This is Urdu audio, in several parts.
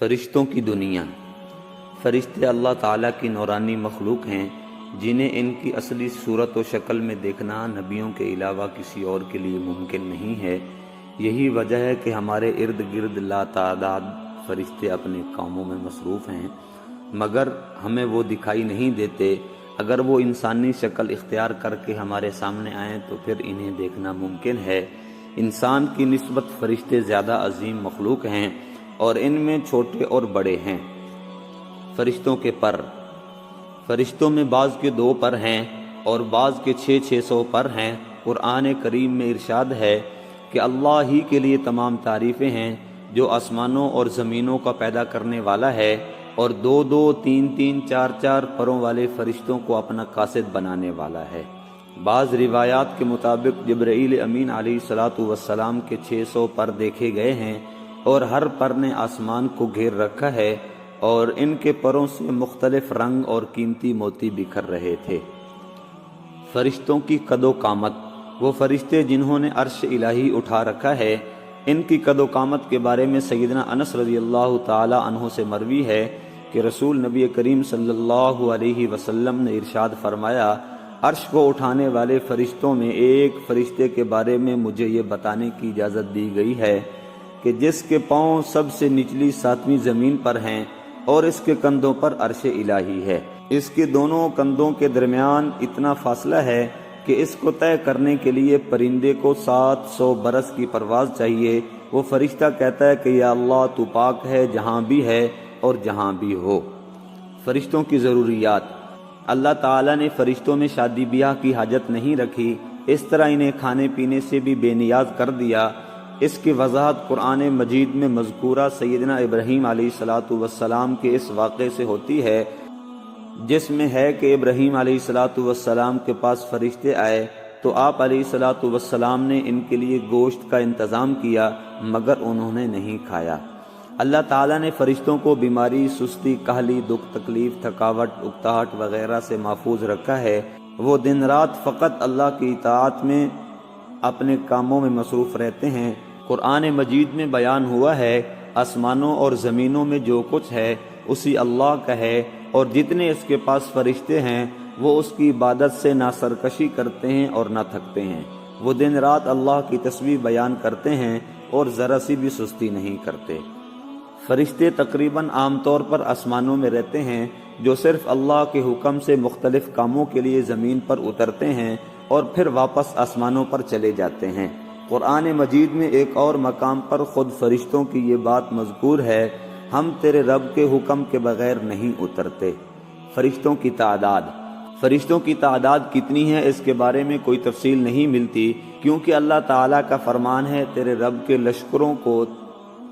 فرشتوں کی دنیا۔ فرشتے اللہ تعالیٰ کی نورانی مخلوق ہیں جنہیں ان کی اصلی صورت و شکل میں دیکھنا نبیوں کے علاوہ کسی اور کے لیے ممکن نہیں ہے۔ یہی وجہ ہے کہ ہمارے ارد گرد لا تعداد فرشتے اپنے کاموں میں مصروف ہیں، مگر ہمیں وہ دکھائی نہیں دیتے۔ اگر وہ انسانی شکل اختیار کر کے ہمارے سامنے آئیں تو پھر انہیں دیکھنا ممکن ہے۔ انسان کی نسبت فرشتے زیادہ عظیم مخلوق ہیں اور ان میں چھوٹے اور بڑے ہیں۔ فرشتوں کے پر۔ فرشتوں میں بعض کے 2 پر ہیں اور بعض کے 600 پر ہیں۔ قرآن کریم میں ارشاد ہے کہ اللہ ہی کے لیے تمام تعریفیں ہیں جو آسمانوں اور زمینوں کا پیدا کرنے والا ہے اور 2 3 4 پروں والے فرشتوں کو اپنا قاصد بنانے والا ہے۔ بعض روایات کے مطابق جبرائیل امین علیہ الصلاۃ والسلام کے 600 پر دیکھے گئے ہیں اور ہر پر نے آسمان کو گھیر رکھا ہے اور ان کے پروں سے مختلف رنگ اور قیمتی موتی بکھر رہے تھے۔ فرشتوں کی قد و قامت۔ وہ فرشتے جنہوں نے عرش الہی اٹھا رکھا ہے، ان کی قد و قامت کے بارے میں سیدنا انس رضی اللہ تعالی عنہ سے مروی ہے کہ رسول نبی کریم صلی اللہ علیہ وسلم نے ارشاد فرمایا، عرش کو اٹھانے والے فرشتوں میں ایک فرشتے کے بارے میں مجھے یہ بتانے کی اجازت دی گئی ہے کہ جس کے پاؤں سب سے نچلی 7ویں زمین پر ہیں اور اس کے کندھوں پر عرش الہی ہے۔ اس کے دونوں کندھوں کے درمیان اتنا فاصلہ ہے کہ اس کو طے کرنے کے لیے پرندے کو 700 برس کی پرواز چاہیے۔ وہ فرشتہ کہتا ہے کہ یا اللہ تو پاک ہے جہاں بھی ہے اور جہاں بھی ہو۔ فرشتوں کی ضروریات۔ اللہ تعالیٰ نے فرشتوں میں شادی بیاہ کی حاجت نہیں رکھی، اس طرح انہیں کھانے پینے سے بھی بے نیاز کر دیا۔ اس کی وضاحت قرآن مجید میں مذکورہ سیدنا ابراہیم علیہ الصلاۃ والسلام کے اس واقعے سے ہوتی ہے، جس میں ہے کہ ابراہیم علیہ الصلاۃ والسلام کے پاس فرشتے آئے تو آپ علیہ الصلاۃ والسلام نے ان کے لیے گوشت کا انتظام کیا مگر انہوں نے نہیں کھایا۔ اللہ تعالیٰ نے فرشتوں کو بیماری، سستی، کاہلی، دکھ، تکلیف، تھکاوٹ، اکتاہٹ وغیرہ سے محفوظ رکھا ہے۔ وہ دن رات فقط اللہ کی اطاعت میں اپنے کاموں میں مصروف رہتے ہیں۔ قرآن مجید میں بیان ہوا ہے، آسمانوں اور زمینوں میں جو کچھ ہے اسی اللہ کا ہے اور جتنے اس کے پاس فرشتے ہیں وہ اس کی عبادت سے نہ سرکشی کرتے ہیں اور نہ تھکتے ہیں۔ وہ دن رات اللہ کی تسبیح بیان کرتے ہیں اور ذرا سی بھی سستی نہیں کرتے۔ فرشتے تقریباً عام طور پر آسمانوں میں رہتے ہیں جو صرف اللہ کے حکم سے مختلف کاموں کے لیے زمین پر اترتے ہیں اور پھر واپس آسمانوں پر چلے جاتے ہیں۔ قرآن مجید میں ایک اور مقام پر خود فرشتوں کی یہ بات مذکور ہے، ہم تیرے رب کے حکم کے بغیر نہیں اترتے۔ فرشتوں کی تعداد۔ فرشتوں کی تعداد کتنی ہے اس کے بارے میں کوئی تفصیل نہیں ملتی، کیونکہ اللہ تعالیٰ کا فرمان ہے تیرے رب کے لشکروں کو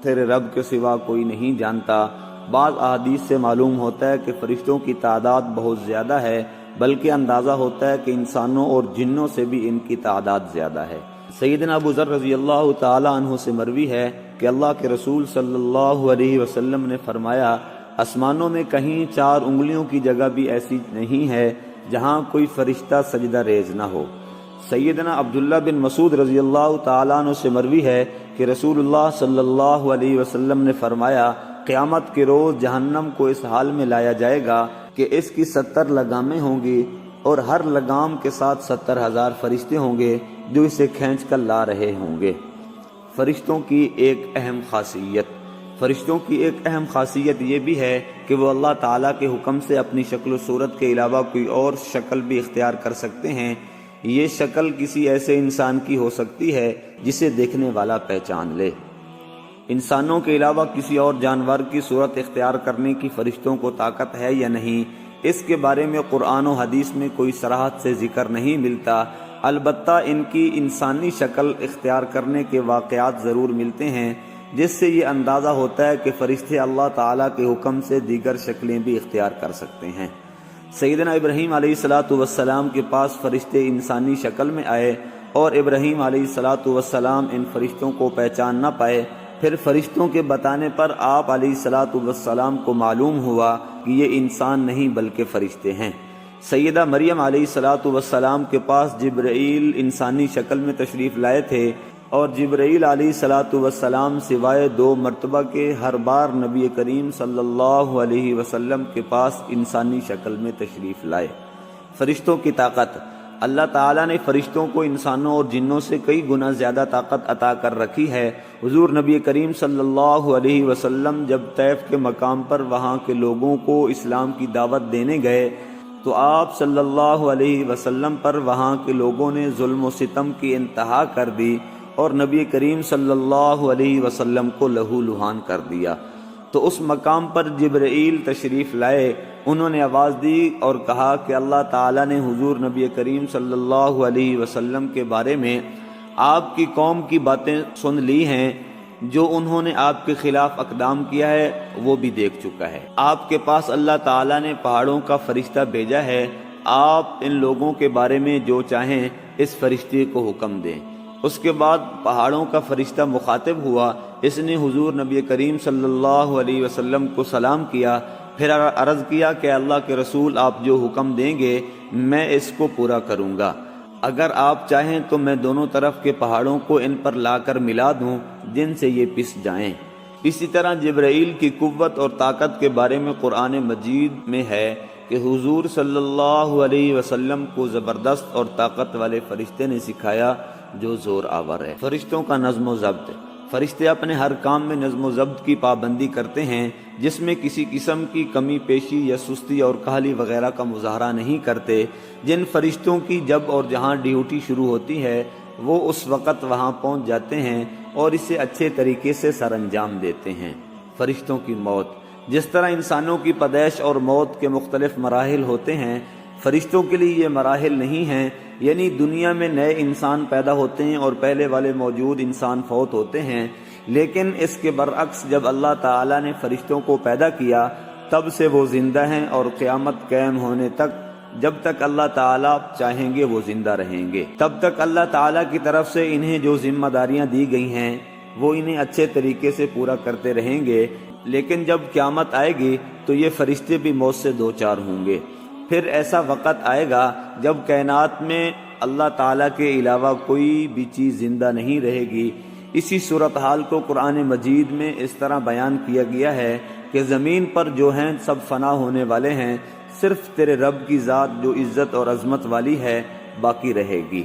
تیرے رب کے سوا کوئی نہیں جانتا۔ بعض احادیث سے معلوم ہوتا ہے کہ فرشتوں کی تعداد بہت زیادہ ہے، بلکہ اندازہ ہوتا ہے کہ انسانوں اور جنوں سے بھی ان کی تعداد زیادہ ہے۔ سیدنا ابو ذر رضی اللہ تعالی عنہ سے مروی ہے کہ اللہ کے رسول صلی اللہ علیہ وسلم نے فرمایا، آسمانوں میں کہیں 4 انگلیوں کی جگہ بھی ایسی نہیں ہے جہاں کوئی فرشتہ سجدہ ریز نہ ہو۔ سیدنا عبداللہ بن مسعود رضی اللہ تعالیٰ عنہ سے مروی ہے کہ رسول اللہ صلی اللہ علیہ وسلم نے فرمایا، قیامت کے روز جہنم کو اس حال میں لایا جائے گا کہ اس کی 70 لگامیں ہوں گی اور ہر لگام کے ساتھ 70,000 فرشتے ہوں گے جو اسے کھینچ کر لا رہے ہوں گے۔ فرشتوں کی ایک اہم خاصیت۔ فرشتوں کی ایک اہم خاصیت یہ بھی ہے کہ وہ اللہ تعالیٰ کے حکم سے اپنی شکل و صورت کے علاوہ کوئی اور شکل بھی اختیار کر سکتے ہیں۔ یہ شکل کسی ایسے انسان کی ہو سکتی ہے جسے دیکھنے والا پہچان لے۔ انسانوں کے علاوہ کسی اور جانور کی صورت اختیار کرنے کی فرشتوں کو طاقت ہے یا نہیں، اس کے بارے میں قرآن و حدیث میں کوئی صراحت سے ذکر نہیں ملتا، البتہ ان کی انسانی شکل اختیار کرنے کے واقعات ضرور ملتے ہیں، جس سے یہ اندازہ ہوتا ہے کہ فرشتے اللہ تعالیٰ کے حکم سے دیگر شکلیں بھی اختیار کر سکتے ہیں۔ سیدنا ابراہیم علیہ الصلاۃ والسلام کے پاس فرشتے انسانی شکل میں آئے اور ابراہیم علیہ الصلاۃ والسلام ان فرشتوں کو پہچان نہ پائے۔ پھر فرشتوں کے بتانے پر آپ علیہ الصلاۃ والسلام کو معلوم ہوا کہ یہ انسان نہیں بلکہ فرشتے ہیں۔ سیدہ مریم علیہ الصلاۃ والسلام کے پاس جبرائیل انسانی شکل میں تشریف لائے تھے اور جبرائیل علیہ الصلاۃ والسلام سوائے 2 مرتبہ کے ہر بار نبی کریم صلی اللہ علیہ وسلم کے پاس انسانی شکل میں تشریف لائے۔ فرشتوں کی طاقت، اللہ تعالیٰ نے فرشتوں کو انسانوں اور جنوں سے کئی گنا زیادہ طاقت عطا کر رکھی ہے۔ حضور نبی کریم صلی اللہ علیہ وسلم جب طیف کے مقام پر وہاں کے لوگوں کو اسلام کی دعوت دینے گئے تو آپ صلی اللہ علیہ وسلم پر وہاں کے لوگوں نے ظلم و ستم کی انتہا کر دی اور نبی کریم صلی اللہ علیہ وسلم کو لہو لہان کر دیا۔ تو اس مقام پر جبرائیل تشریف لائے، انہوں نے آواز دی اور کہا کہ اللہ تعالیٰ نے حضور نبی کریم صلی اللہ علیہ وسلم کے بارے میں آپ کی قوم کی باتیں سن لی ہیں، جو انہوں نے آپ کے خلاف اقدام کیا ہے وہ بھی دیکھ چکا ہے۔ آپ کے پاس اللہ تعالیٰ نے پہاڑوں کا فرشتہ بھیجا ہے، آپ ان لوگوں کے بارے میں جو چاہیں اس فرشتے کو حکم دیں۔ اس کے بعد پہاڑوں کا فرشتہ مخاطب ہوا، اس نے حضور نبی کریم صلی اللہ علیہ وسلم کو سلام کیا، پھر عرض کیا کہ اللہ کے رسول آپ جو حکم دیں گے میں اس کو پورا کروں گا، اگر آپ چاہیں تو میں دونوں طرف کے پہاڑوں کو ان پر لا کر ملا دوں جن سے یہ پس جائیں۔ اسی طرح جبرائیل کی قوت اور طاقت کے بارے میں قرآن مجید میں ہے کہ حضور صلی اللہ علیہ وسلم کو زبردست اور طاقت والے فرشتے نے سکھایا جو زور آور ہے۔ فرشتوں کا نظم و ضبط، فرشتے اپنے ہر کام میں نظم و ضبط کی پابندی کرتے ہیں، جس میں کسی قسم کی کمی پیشی یا سستی اور کاہلی وغیرہ کا مظاہرہ نہیں کرتے۔ جن فرشتوں کی جب اور جہاں ڈیوٹی شروع ہوتی ہے وہ اس وقت وہاں پہنچ جاتے ہیں اور اسے اچھے طریقے سے سر انجام دیتے ہیں۔ فرشتوں کی موت، جس طرح انسانوں کی پیدائش اور موت کے مختلف مراحل ہوتے ہیں، فرشتوں کے لیے یہ مراحل نہیں ہیں، یعنی دنیا میں نئے انسان پیدا ہوتے ہیں اور پہلے والے موجود انسان فوت ہوتے ہیں، لیکن اس کے برعکس جب اللہ تعالیٰ نے فرشتوں کو پیدا کیا تب سے وہ زندہ ہیں اور قیامت قائم ہونے تک، جب تک اللہ تعالیٰ چاہیں گے وہ زندہ رہیں گے۔ تب تک اللہ تعالیٰ کی طرف سے انہیں جو ذمہ داریاں دی گئی ہیں وہ انہیں اچھے طریقے سے پورا کرتے رہیں گے، لیکن جب قیامت آئے گی تو یہ فرشتے بھی موت سے دوچار ہوں گے۔ پھر ایسا وقت آئے گا جب کائنات میں اللہ تعالیٰ کے علاوہ کوئی بھی چیز زندہ نہیں رہے گی۔ اسی صورتحال کو قرآن مجید میں اس طرح بیان کیا گیا ہے کہ زمین پر جو ہیں سب فنا ہونے والے ہیں، صرف تیرے رب کی ذات جو عزت اور عظمت والی ہے باقی رہے گی۔